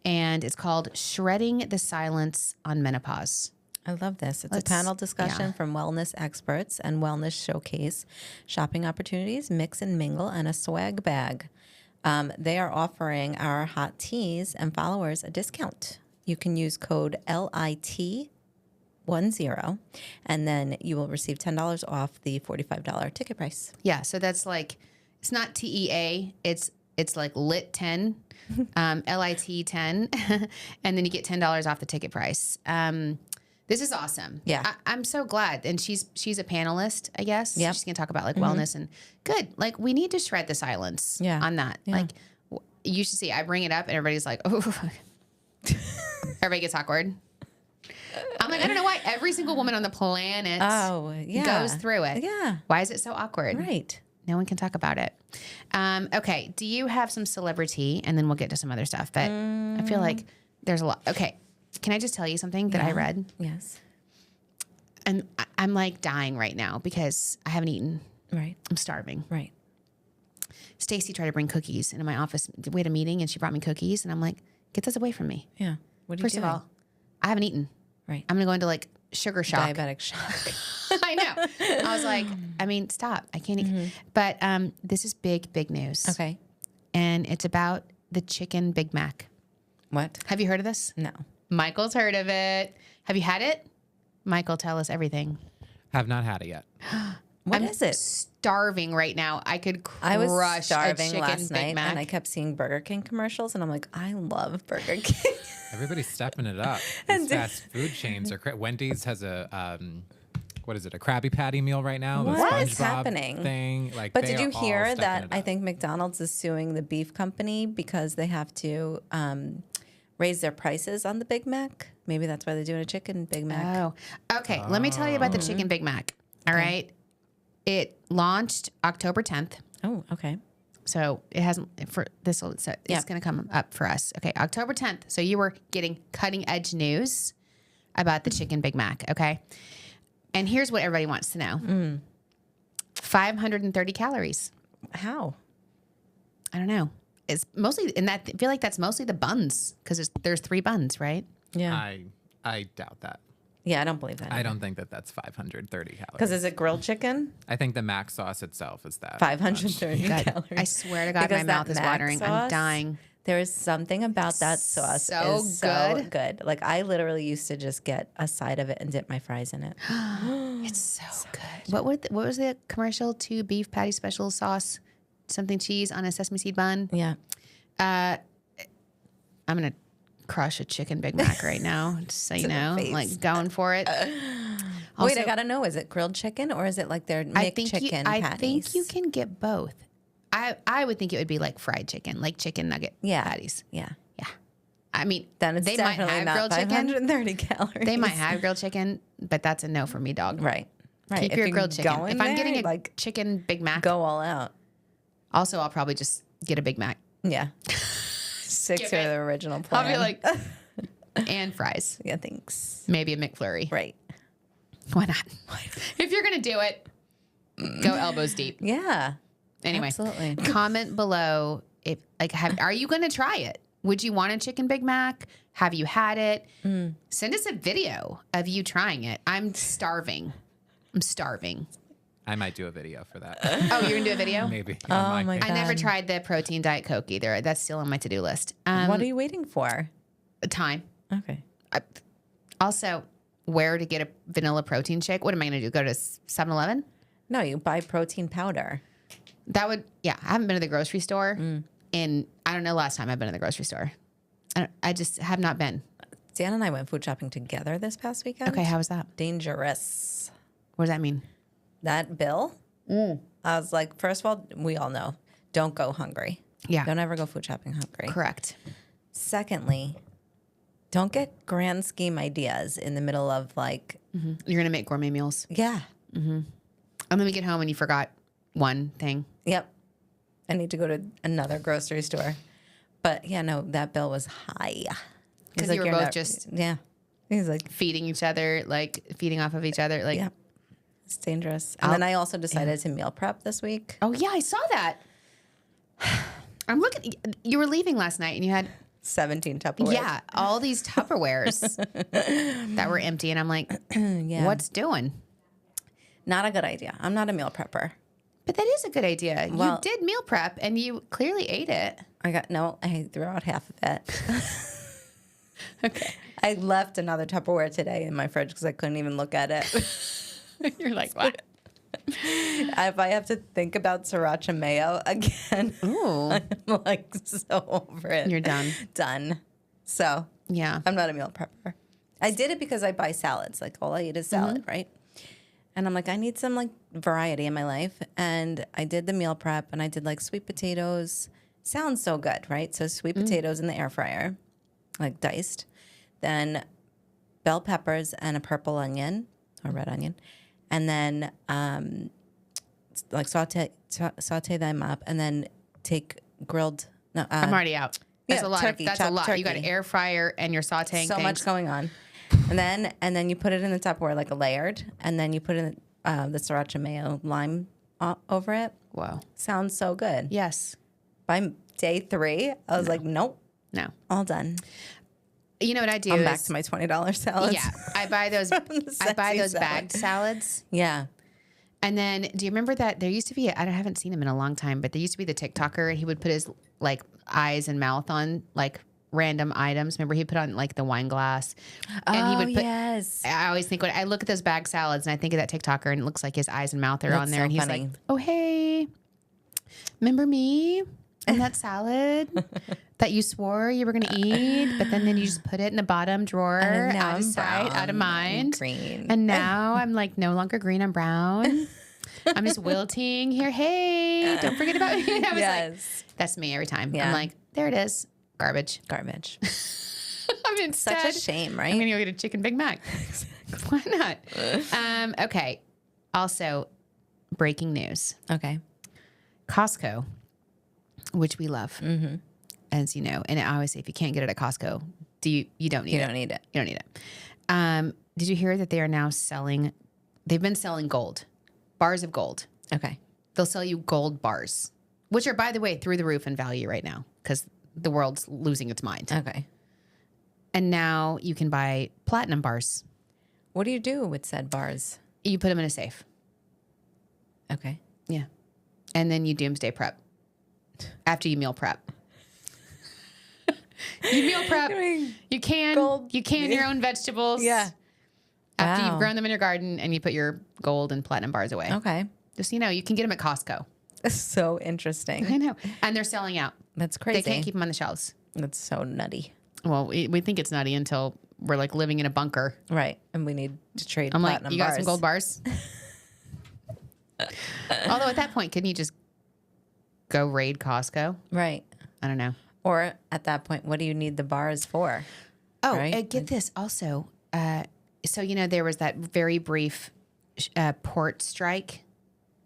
And it's called Shredding the Silence on Menopause. I love this. It's a panel discussion from wellness experts and wellness showcase, shopping opportunities, mix and mingle, and a swag bag. They are offering our hot teas and followers a discount. You can use code LIT10, and then you will receive $10 off the $45 ticket price. Yeah, so that's like, it's not TEA, it's like lit 10, LIT 10, and then you get $10 off the ticket price. This is awesome. Yeah. I'm so glad. And she's a panelist, I guess. Yep. She's going to talk about like wellness and good. Like we need to shred the silence on that. Yeah. Like you should see, I bring it up and everybody's like, oh, everybody gets awkward. I'm like, I don't know why every single woman on the planet goes through it. Yeah. Why is it so awkward? Right. No one can talk about it. Okay. Do you have some celebrity? And then we'll get to some other stuff. But I feel like there's a lot. Okay. Can I just tell you something that I read? Yes. And I'm like dying right now because I haven't eaten. Right. I'm starving. Right. Stacy tried to bring cookies into my office. We had a meeting and she brought me cookies. And I'm like, get this away from me. Yeah. What do you First of all, I haven't eaten. Right. I'm going to go into like sugar shock. Diabetic shock. I know. I was like, I mean, stop. I can't eat. But this is big, big news. Okay. And it's about the chicken Big Mac. What? Have you heard of this? No. Michael's heard of it. Have you had it? Michael, tell us everything. Have not had it yet. What I'm is it? Starving right now. I could crush I was a starving chicken last Big night, Mac. and I kept seeing Burger King commercials, and I'm like, I love Burger King. Everybody's stepping it up. These fast food chains are Wendy's has a what is it? A Krabby Patty meal right now. What The is SpongeBob happening? Thing. Like, But they did you are all hear stepping that? it I up. think McDonald's is suing the beef company because they have to raise their prices on the Big Mac. Maybe that's why they're doing a chicken Big Mac. Oh, okay. Let me tell you about the chicken Big Mac. All right. It launched October 10th. Oh, okay. So it hasn't for this. So it's going to come up for us. Okay, October 10th. So you were getting cutting edge news about the chicken Big Mac. Okay, and here's what everybody wants to know: 530 calories. How? I don't know. It's mostly in that. I feel like that's mostly the buns because there's 3 buns, right? Yeah. I doubt that. Yeah, I don't believe that. I don't think that that's 530 calories. Because is it grilled chicken? I think the mac sauce itself is that. 530 God, calories. I swear to God, Because my mouth that is mac watering. I'm sauce, dying. There is something about that sauce. So is so good. good. Like I literally used to just get a side of it and dip my fries in it. It's so good. What was the commercial? 2 beef patty special sauce, something cheese on a sesame seed bun. Yeah. I'm gonna crush a chicken Big Mac right now, just so you know, face. like going for it. Wait, I gotta know: is it grilled chicken or is it like their McChicken patties? I think you can get both. I would think it would be like fried chicken, like chicken nugget patties. Yeah. Yeah. I mean, Then it's they might definitely have not grilled chicken. 530 calories. They might have grilled chicken, but that's a no for me, dog. Right. Right. Keep If your you grilled chicken. go in If I'm there, getting a like chicken Big Mac, go all out. also I'll probably just get a Big Mac. Yeah. Stick to Skip it. the original plan. I'll be like, and fries, yeah, thanks. maybe a McFlurry. Right. Why not? If you're gonna do it, go elbows deep. Yeah. Anyway, Absolutely. comment below if are you going to try it? Would you want a chicken Big Mac? Have you had it? Send us a video of you trying it. I'm starving. I might do a video for that. Oh, you're gonna do a video? Maybe. Oh my I never God. tried the protein Diet Coke either. That's still on my to-do list. What are you waiting for? Time. Okay. Also, where to get a vanilla protein shake? What am I gonna do? Go to 7-Eleven? No, you buy protein powder. That would, yeah. I haven't been to the grocery store in, I don't know, last time I've been to the grocery store. I just have not been. Dan and I went food shopping together this past weekend. Okay, how was that? Dangerous. What does that mean? That bill, I was like, first of all, we all know, don't go hungry. Yeah. Don't ever go food shopping hungry. Correct. Secondly, don't get grand scheme ideas in the middle of like, You're going to make gourmet meals. yeah, And then we get home and you forgot one thing. yep. I need to go to another grocery store. But yeah, no, that bill was high. Because you were both just yeah. He's like, feeding each other, like feeding off of each other. Like, yeah. It's dangerous. And then I also decided to meal prep this week. Oh, yeah, I saw that. I'm looking. You were leaving last night and you had 17 Tupperwares. Yeah, all these Tupperwares that were empty. And I'm like, what's doing? Not a good idea. I'm not a meal prepper. But that is a good idea. Well, you did meal prep and you clearly ate it. I threw out half of it. Okay. I left another Tupperware today in my fridge because I couldn't even look at it. You're like, what? If I have to think about sriracha mayo again, I'm like so over it. You're done. Done. So Yeah. I'm not a meal prepper. I did it because I buy salads. Like all I eat is salad, right? And I'm like, I need some like variety in my life. And I did the meal prep and I did like sweet potatoes. Sounds so good, right? So sweet potatoes in the air fryer, like diced. Then bell peppers and a purple onion or red onion. And then like saute them up and then take grilled. No, I'm already out. That's a lot. Turkey, That's a lot. turkey. You got an air fryer and you're sauteing So things. much going on. And then you put it in the Tupperware like a layered, and then you put in the sriracha mayo lime over it. Whoa. Sounds so good. Yes. By day 3, I was like, nope, No. all done. You know what I do? I'm back to my $20 salads. Yeah. I buy those. I buy those bagged salads. Yeah. And then, do you remember that there used to be? I haven't seen him in a long time, but there used to be the TikToker. He would put his like eyes and mouth on like random items. Remember, he put on like the wine glass, and he would put. Yes. I always think when I look at those bag salads, and I think of that TikToker, and it looks like his eyes and mouth are That's on there, so and he's funny. like, "Oh hey, remember me and that salad that you swore you were going to eat, but then you just put it in the bottom drawer, And now out of I'm sight, brown out of mind, and green. and now I'm like no longer green, I'm brown." I'm just wilting here. Hey, don't forget about me. And I was like, that's me every time. Yeah. I'm like, there it is. Garbage. I mean, Such a shame, right? I'm going to go get a chicken Big Mac. Why not? Okay. Also, breaking news. Okay. Costco, which we love, as you know. And I always say, if you can't get it at Costco, you don't need it. You don't need it. You don't need it. Did you hear that they are now selling, they've been selling gold, bars of gold. Okay. They'll sell you gold bars, which are, by the way, through the roof in value right now because the world's losing its mind. Okay. And now you can buy platinum bars. What do you do with said bars? You put them in a safe. Okay. Yeah. And then you doomsday prep after you meal prep. You meal prep. You can Gold. you can your own vegetables. Yeah. After Wow. you've grown them in your garden and you put your gold and platinum bars away. Okay. Just so you know, you can get them at Costco. That's so interesting. I know. And they're selling out. That's crazy. They can't keep them on the shelves. That's so nutty. Well, we think it's nutty until we're like living in a bunker. Right. And we need to trade I'm like, platinum you got bars. some gold bars? Although at that point, couldn't you just go raid Costco? Right. I don't know. Or at that point, what do you need the bars for? Oh, Right? get this also. So, you know, there was that very brief port strike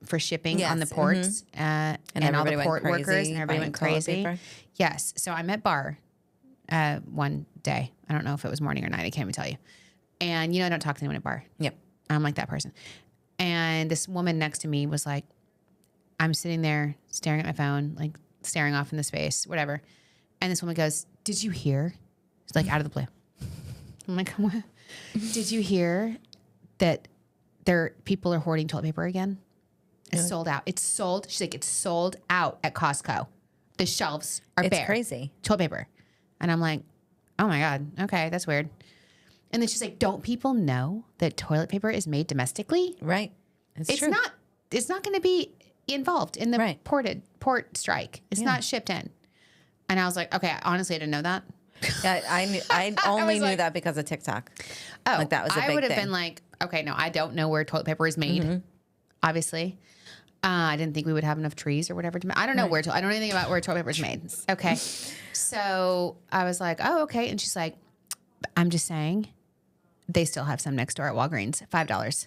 for shipping on the Yes, ports and all everybody the went port crazy workers and everybody buying went toilet crazy. paper? Yes. So I'm at bar one day. I don't know if it was morning or night. I can't even tell you. And, you know, I don't talk to anyone at bar. Yep. I'm like that person. And this woman next to me was like, I'm sitting there staring at my phone, like staring off into space, whatever. And this woman goes, "Did you hear?" She's like, out of the blue. I'm like, what? "Did you hear that people are hoarding toilet paper again? It's sold out. It's sold." She's like, "It's sold out at Costco. The shelves are It's bare. crazy. Toilet paper." And I'm like, oh my God. Okay, that's weird. And then she's like, "Don't people know that toilet paper is made domestically? Right. It's It's true. not going to be involved in the Right. port strike. It's not shipped in." And I was like, okay, honestly, I didn't know that. Yeah, I only was knew like- that because of TikTok. Oh, Like, that was a I big would have thing. been like, okay, no, I don't know where toilet paper is made. Obviously, I didn't think we would have enough trees or whatever. I don't know where. I don't know anything about where toilet paper is made. Okay, so I was like, oh, okay, and she's like, "I'm just saying, they still have some next door at Walgreens, $5."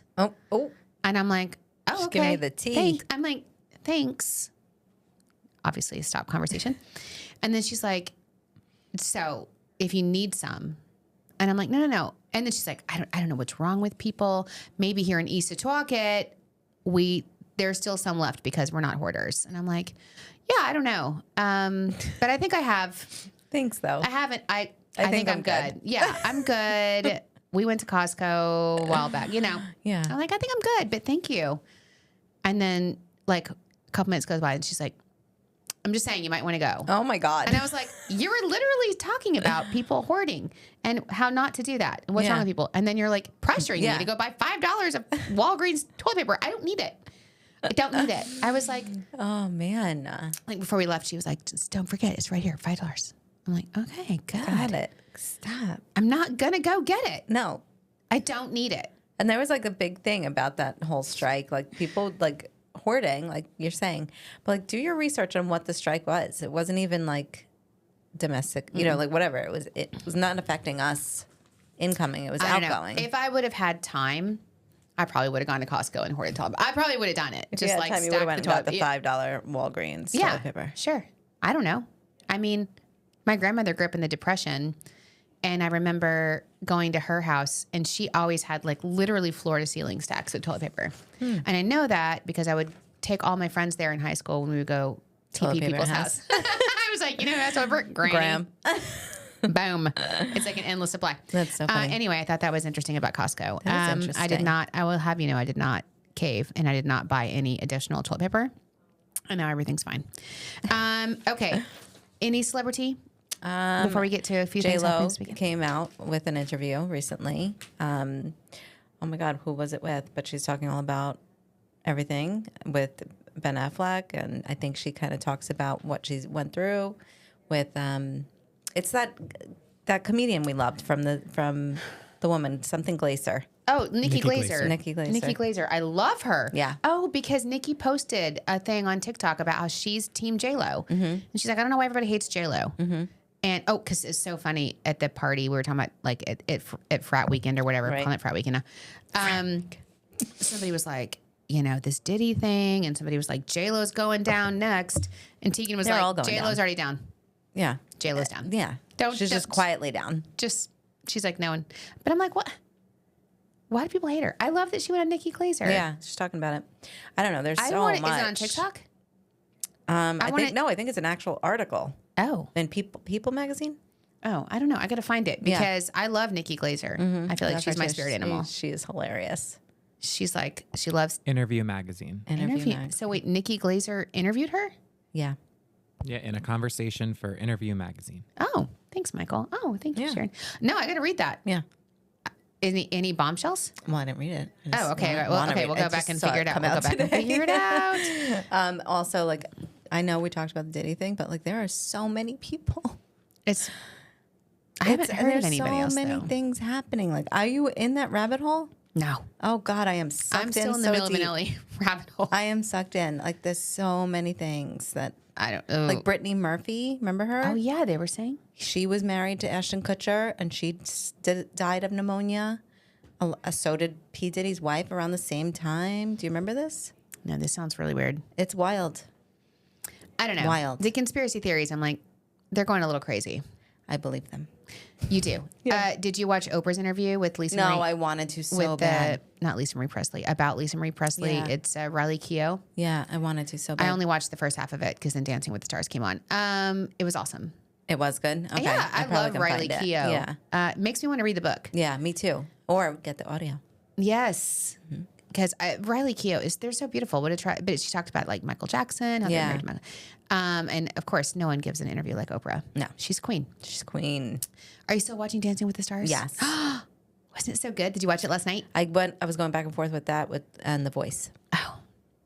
Oh. And I'm like, oh, Just okay. give me the tea. Thanks. I'm like, thanks. Obviously, stop conversation. And then she's like, "So if you need some," and I'm like, no. And then she's like, I don't know what's wrong with people. Maybe here in East Setauket, there's still some left because we're not hoarders. And I'm like, yeah, I don't know. But I think I have. Thanks, though. I haven't. I think I'm good. Yeah, I'm good. We went to Costco a while back, you know. Yeah. I'm like, I think I'm good, but thank you. And then like a couple minutes goes by and she's like, I'm just saying you might want to go. Oh my God. And I was like, you were literally talking about people hoarding and how not to do that and what's wrong with people. And then you're like pressuring me to go buy $5 of Walgreens toilet paper. I don't need it. I don't need it. I was like, oh man. Like before we left, she was like, just don't forget, it's right here, $5. I'm like, okay, good. Got it. Stop. I'm not going to go get it. No. I don't need it. And there was like a big thing about that whole strike. Like people like hoarding, like you're saying, but like do your research on what the strike was. It wasn't even like domestic, you know, like whatever. It was not affecting us incoming. It was outgoing. If I would have had time, I probably would have gone to Costco and hoarded toilet. I probably would have done it. Just like time, you would have went and got the $5 Walgreens toilet paper. Sure. I don't know. I mean, my grandmother grew up in the Depression, and I remember going to her house, and she always had like literally floor to ceiling stacks of toilet paper. And I know that because I would take all my friends there in high school when we would go TP people's house. I was like, you know, that's over Graham. Boom. It's like an endless supply. That's so funny. Anyway, I thought that was interesting about Costco. That is interesting. I did not, I will have you know, I did not cave, and I did not buy any additional toilet paper. And now everything's fine. Okay. Any celebrity? Before we get to a few things J-Lo this weekend. came out with an interview recently. Oh my God, who was it with? But she's talking all about everything with Ben Affleck, and I think she kind of talks about what she went through with. It's that comedian we loved from the woman, something Glazer. Oh, Nikki Glazer. Nikki Glazer. I love her. Yeah. Oh, because Nikki posted a thing on TikTok about how she's Team J-Lo. And she's like, I don't know why everybody hates J-Lo. And because it's so funny at the party we were talking about, like at frat weekend or whatever, calling it frat weekend now. Somebody was like, you know, this Diddy thing, and somebody was like, J-Lo's going down next, and Tegan was like, J-Lo's already down. Yeah, J-Lo's down. Yeah, she's just quietly down. She's like, no one. But I'm like, what? Why do people hate her? I love that she went on Nikki Glazer. Yeah, she's talking about it. I don't know. There's so much. Is it on TikTok? I think it's an actual article. Oh. In People magazine? Oh, I don't know. I got to find it because I love Nikki Glazer. I feel like she's my spirit animal. She is hilarious. She's like, she loves Interview magazine. So wait, Nikki Glazer interviewed her? Yeah. Yeah, in a conversation for Interview magazine. Oh, thanks, Michael. Oh, thank you, Sharon. No, I got to read that. Yeah. Any bombshells? Well, I didn't read it. Oh, okay. We'll go back and figure it out. We'll go back and figure it out. Also, like, I know we talked about the Diddy thing, but like, there are so many people. I haven't heard of anybody else. There's so many things happening. Like, are you in that rabbit hole? No. Oh God, I am sucked in. I'm still in the Millie Vanilli rabbit hole. I am sucked in. Like, there's so many things that I don't know. Like Brittany Murphy, remember her? Oh yeah, they were saying she was married to Ashton Kutcher, and she died of pneumonia. So did P. Diddy's wife around the same time. Do you remember this? No, this sounds really weird. It's wild. I don't know. Wild. The conspiracy theories, I'm like, they're going a little crazy. I believe them. You do. Yeah. Did you watch Oprah's interview with Lisa Marie? No, I wanted to so bad. Not Lisa Marie Presley, about Lisa Marie Presley. Yeah. It's Riley Keough. Yeah, I wanted to so bad. I only watched the first half of it because then Dancing with the Stars came on. It was awesome. It was good? Okay. Yeah, I love Riley Keough. Yeah. Makes me want to read the book. Yeah, me too. Or get the audio. Yes. Because Riley Keough they're so beautiful. What a try! But she talked about like Michael Jackson. How they married Michael. And of course, no one gives an interview like Oprah. No, she's queen. She's queen. Are you still watching Dancing with the Stars? Yes. Wasn't it so good? Did you watch it last night? I was going back and forth with that and The Voice. Oh,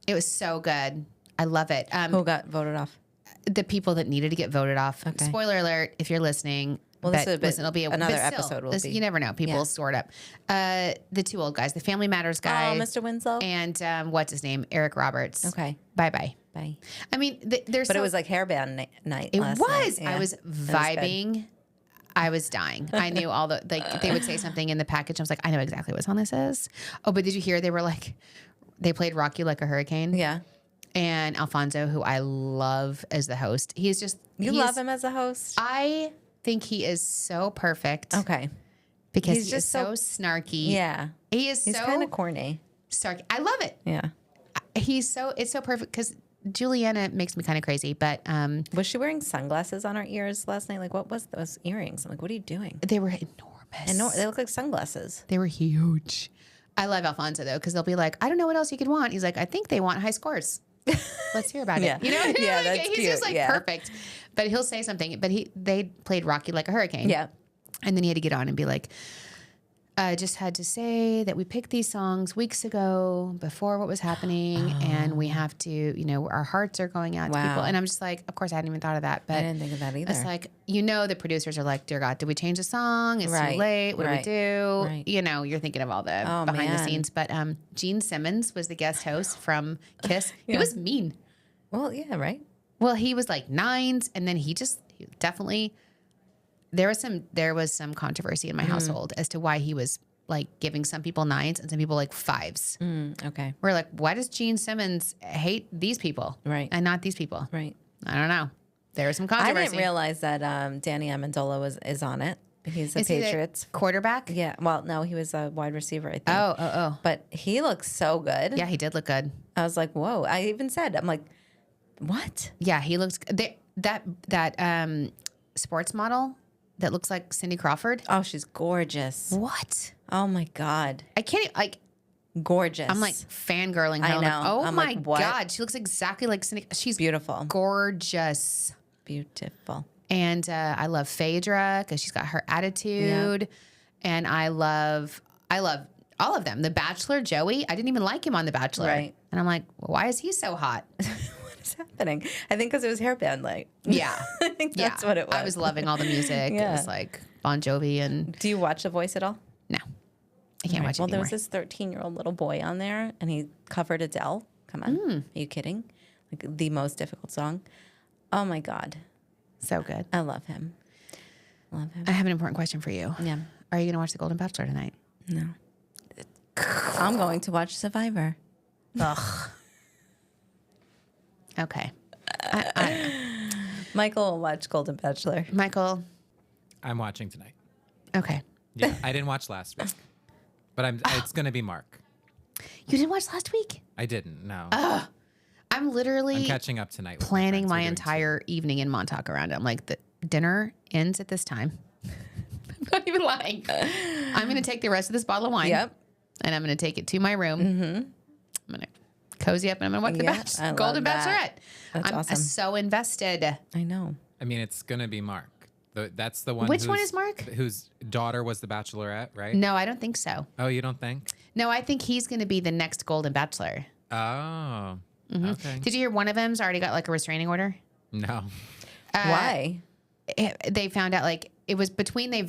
it was so good. I love it. Who got voted off? The people that needed to get voted off. Okay. Spoiler alert! If you're listening. Well, it'll be another episode. You never know. People sort up. The two old guys, the Family Matters guy. Oh, Mr. Winslow. And what's his name? Eric Roberts. Okay. Bye. I mean, there's. But it was like hairband night. It last was. Night. Yeah. I was vibing. I was dying. I knew all the they would say something in the package. I was like, I know exactly what song this is. Oh, but did you hear? They were like, they played "Rock You Like a Hurricane." Yeah. And Alfonso, who I love as the host, you love him as a host. I think he is so perfect. Okay. because He's he just is so snarky. Yeah. He's so kind of corny. snarky. I love it. Yeah. It's so perfect because Juliana makes me kind of crazy, but Was she wearing sunglasses on her ears last night? Like, what was those earrings? I'm like, what are you doing? they were enormous. And no, they look like sunglasses. They were huge. I love Alfonso though, because they'll be like, I don't know what else you could want. He's like, I think they want high scores. Let's hear about Yeah. it. You know, Yeah, like, that's he's cute. just like Yeah. perfect. But he'll say something. But they played Rocky Like a Hurricane. Yeah. And then he had to get on and be like, I just had to say that we picked these songs weeks ago before what was happening. And we have to, you know, our hearts are going out to Wow. people. And I'm just like, of course, I hadn't even thought of that. But I didn't think of that either. it's like, you know, the producers are like, dear God, did we change the song? It's Right, too late. What right, do we do? right. You know, you're thinking of all the behind the man. scenes. But Gene Simmons was the guest host from Kiss. He Yeah. was mean. Well, yeah, right. Well, he was like nines, and then he definitely there was some controversy in my household as to why he was like giving some people nines and some people like fives. Okay. We're like, why does Gene Simmons hate these people, Right. and not these people? Right. I don't know. There was some I controversy. didn't realize that Danny Amendola is on it. He's a Is he the Patriots. quarterback? Yeah. Well, no, he was a wide receiver, I think. Oh. But he looks so good. Yeah, he did look good. I was like, whoa. I even said, I'm like, what? Yeah, he looks that sports model that looks like Cindy Crawford. Oh, she's gorgeous. What? Oh my God. I can't like. Gorgeous. I'm like fangirling her. I I'm like, know. oh I'm my like, what? God, she looks exactly like Cindy. She's beautiful. gorgeous. Beautiful. And I love Phaedra because she's got her attitude. And I love all of them. The Bachelor, Joey, I didn't even like him on The Bachelor. Right. And I'm like, well, why is he so hot? What is happening? I think because it was hairband light. Yeah. I think that's Yeah. what it was. I was loving all the music. It Yeah. was like Bon Jovi and Do you watch The Voice at all? no, I can't watch it Well, there anymore. was this 13-year-old little boy on there, and he covered Adele. Come on. Are you kidding? Like the most difficult song. Oh, my God. So good. I love him. Love him. I have an important question for you. Yeah. Are you going to watch The Golden Bachelor tonight? No. I'm going to watch Survivor. Ugh. Okay. I don't know. Michael will watch Golden Bachelor. Michael, I'm watching tonight. okay. Yeah, I didn't watch last week, but it's going to be Mark. You didn't watch last week? I didn't. No, I'm literally I'm catching up tonight. With planning friends. my We're doing entire evening in Montauk around it. I'm like, the dinner ends at this time. I'm not even lying. I'm going to take the rest of this bottle of wine. Yep. And I'm going to take it to my room. I'm going to cozy up and I'm going to watch Yeah, the I love Golden that. Bachelorette. That's I'm awesome. so invested. I know. I mean, it's going to be Mark. That's the one. Which one is Mark? Whose daughter was the Bachelorette, right? No, I don't think so. Oh, you don't think? No, I think he's going to be the next Golden Bachelor. Oh, okay. Did you hear one of them's already got like a restraining order? No. Why? They found out like it was between when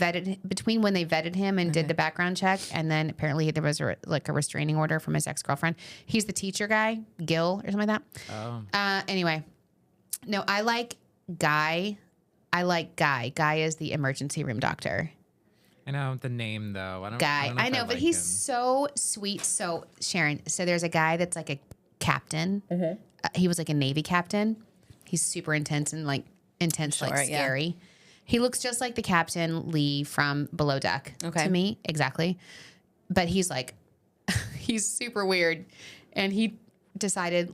they vetted him and did the background check, and then apparently there was a restraining order from his ex-girlfriend. He's the teacher guy, Gil or something like that. Oh. Anyway, no, I like Guy. Guy is the emergency room doctor. I know the name though. I don't. Guy, don't know I if know, but like he's him. so sweet. So Sharon, so there's a guy that's like a captain. He was like a Navy captain. He's super intense and like Sure, like yeah. scary. He looks just like the Captain Lee from Below Deck to me, exactly. But he's like, he's super weird. And he decided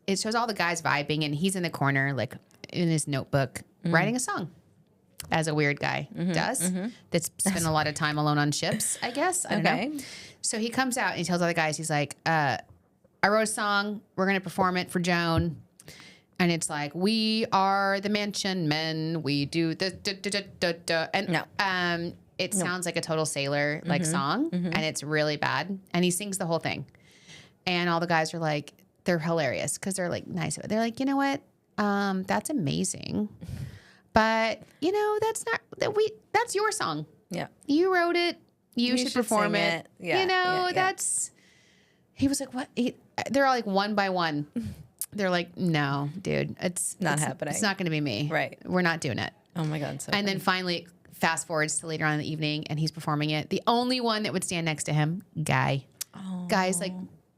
it shows all the guys vibing, and he's in the corner, like in his notebook, writing a song, as a weird guy does. That's spent a lot of time alone on ships, I guess. I don't know. So he comes out and he tells other guys, he's like, I wrote a song. We're going to perform it for Joan. And it's like, we are the mansion men. We do the and it sounds like a total sailor like song, and it's really bad. And he sings the whole thing, and all the guys are like, they're hilarious because they're like nice. They're like, you know what? That's amazing, but you know that's your song. Yeah. You wrote it. You should perform sing it. Yeah. You know yeah. that's. He was like, what? They're all like one by one. They're like, no, dude, it's not happening. It's not going to be me. Right. We're not doing it. Oh my God. So And then finally, fast forwards to later on in the evening, and he's performing it. The only one that would stand next to him, Guy. Guy's like,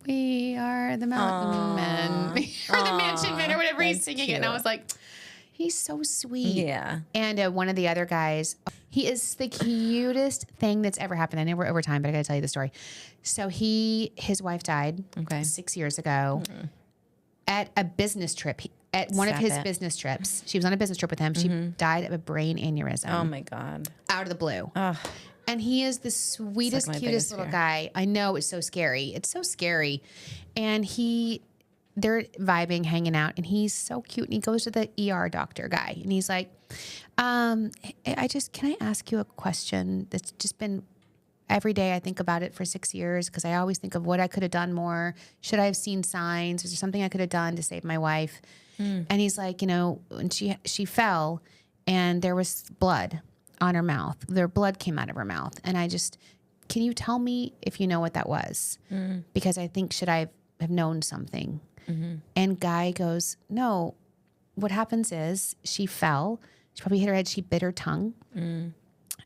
we are the mountain men. We are the mansion men, or whatever. He's singing it. And I was like, He's so sweet. Yeah. And one of the other guys, he is the cutest thing that's ever happened. I know we're over time, but I got to tell you the story. So his wife died 6 years ago at a business trip. At one of his business trips. She was on a business trip with him. She died of a brain aneurysm. Oh, my God. Out of the blue. Ugh. And he is the sweetest, my cutest biggest little fear. guy. I know, it's so scary. It's so scary. And they're vibing, hanging out, and he's so cute. And he goes to the ER doctor guy, and he's like, can I ask you a question that's just been every day I think about it for 6 years because I always think of what I could have done more. Should I have seen signs? Is there something I could have done to save my wife? And he's like, when she fell and there was blood on her mouth. Their blood came out of her mouth. And can you tell me if you know what that was? Because I think, should I have known something? And guy goes, no, what happens is she fell. She probably hit her head. She bit her tongue.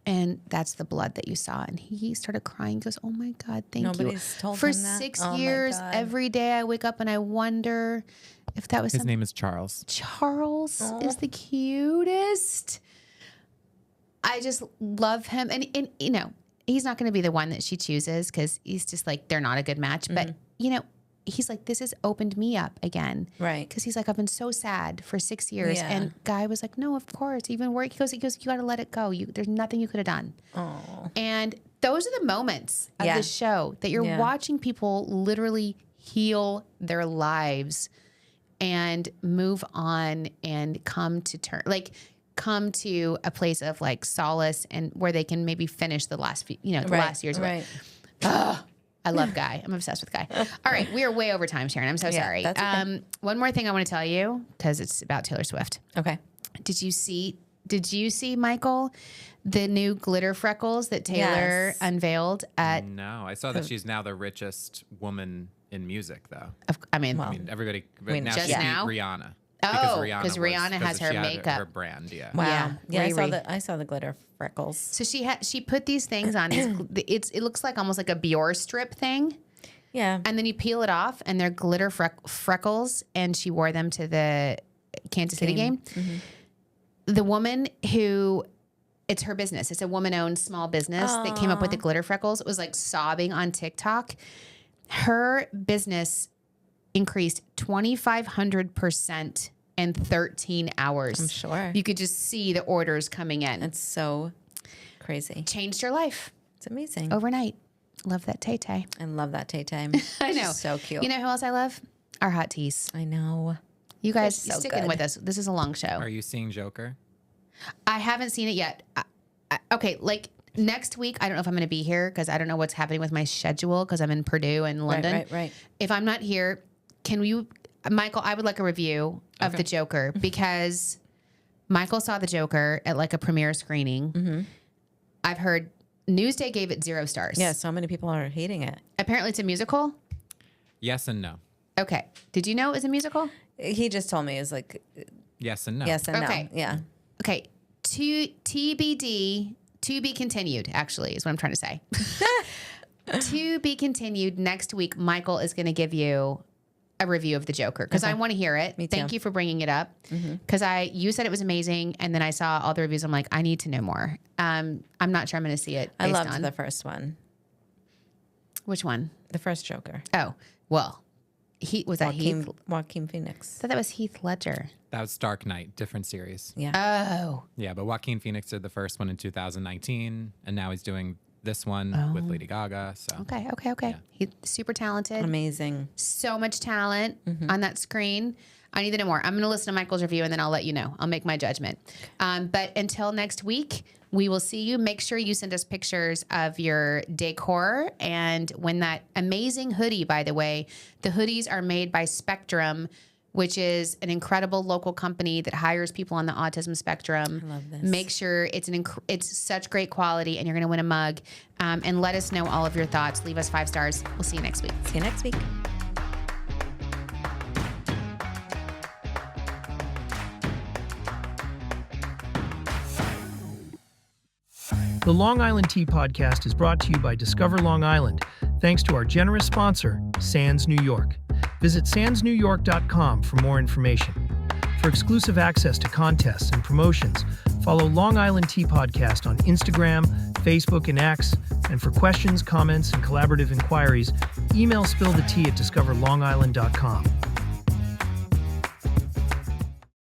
And that's the blood that you saw. And he started crying. He goes, oh my God, thank Nobody's you. told For him that? 6 Oh my years, God. every day I wake up and I wonder if that was His name is Charles. Charles is the cutest. I just love him. And he's not going to be the one that she chooses because he's just like, they're not a good match. But, he's like, this has opened me up again. Right. Because he's like, I've been so sad for 6 years. Yeah. And guy was like, no, of course. Even work. He goes, you got to let it go. There's nothing you could have done. Oh. And those are the moments of the show that you're watching people literally heal their lives and move on and come to a place of like solace and where they can maybe finish the last few, last year's. Right. I love Guy. I'm obsessed with Guy. All right. We are way over time, Sharon. I'm so sorry. that's okay. One more thing I want to tell you because it's about Taylor Swift. Okay. Did you see, Michael, the new glitter freckles that Taylor unveiled at? No, I saw that she's now the richest woman in music, though. Just Everybody she's now? Rihanna. Oh, because Rihanna has her she had makeup. her brand, yeah. Wow. Yeah, Riri. I saw the glitter freckles. So she put these things on. It looks like almost like a Biore strip thing. Yeah. And then you peel it off, and they're glitter freckles. And she wore them to the Kansas City game. The woman who, it's her business. It's a woman-owned small business that came up with the glitter freckles. It was like sobbing on TikTok. Her business increased 2,500% in 13 hours. I'm sure. You could just see the orders coming in. It's so crazy. Changed her life It's amazing. overnight. Love that Tay-Tay. I love that Tay-Tay. I know. So cute. You know who else I love? Our hot teas. I know. You guys They're so sticking good. with us. This is a long show. Are you seeing Joker? I haven't seen it yet. Okay, like next week, I don't know if I'm going to be here because I don't know what's happening with my schedule because I'm in Purdue and London. Right. If I'm not here, can you, Michael, I would like a review of the Joker because Michael saw the Joker at like a premiere screening. I've heard Newsday gave it 0 stars. Yeah, so many people are hating it. Apparently it's a musical. Yes and no. Okay. Did you know it was a musical? He just told me it's like Yes and no. yes and Okay. no. Yeah. Okay. TBD, to be continued, actually, is what I'm trying to say. To be continued next week, Michael is going to give you a review of the Joker because I want to hear it. Me too. Thank you for bringing it up because you said it was amazing, and then I saw all the reviews. I'm like, I need to know more. I'm not sure I'm going to see it. I based loved on. the first one. Which one? The first Joker. Oh, well, was that Heath? Joaquin I Phoenix. thought that was Heath Ledger. That was Dark Knight, different series. Yeah. Oh, Yeah, but Joaquin Phoenix did the first one in 2019, and now he's doing this one with Lady Gaga. So okay. He's super talented. Amazing. So much talent on that screen. I need to know more. I'm going to listen to Michael's review and then I'll let you know. I'll make my judgment. But until next week, we will see you. Make sure you send us pictures of your decor and when that amazing hoodie, by the way, the hoodies are made by Spectrum, which is an incredible local company that hires people on the autism spectrum. I love this. Make sure it's such great quality and you're going to win a mug. And let us know all of your thoughts. Leave us 5 stars. We'll see you next week. See you next week. The Long Island Tea Podcast is brought to you by Discover Long Island, thanks to our generous sponsor, Sands New York. Visit sandsnewyork.com for more information. For exclusive access to contests and promotions, follow Long Island Tea Podcast on Instagram, Facebook, and X. And for questions, comments, and collaborative inquiries, email spillthetea@discoverlongisland.com.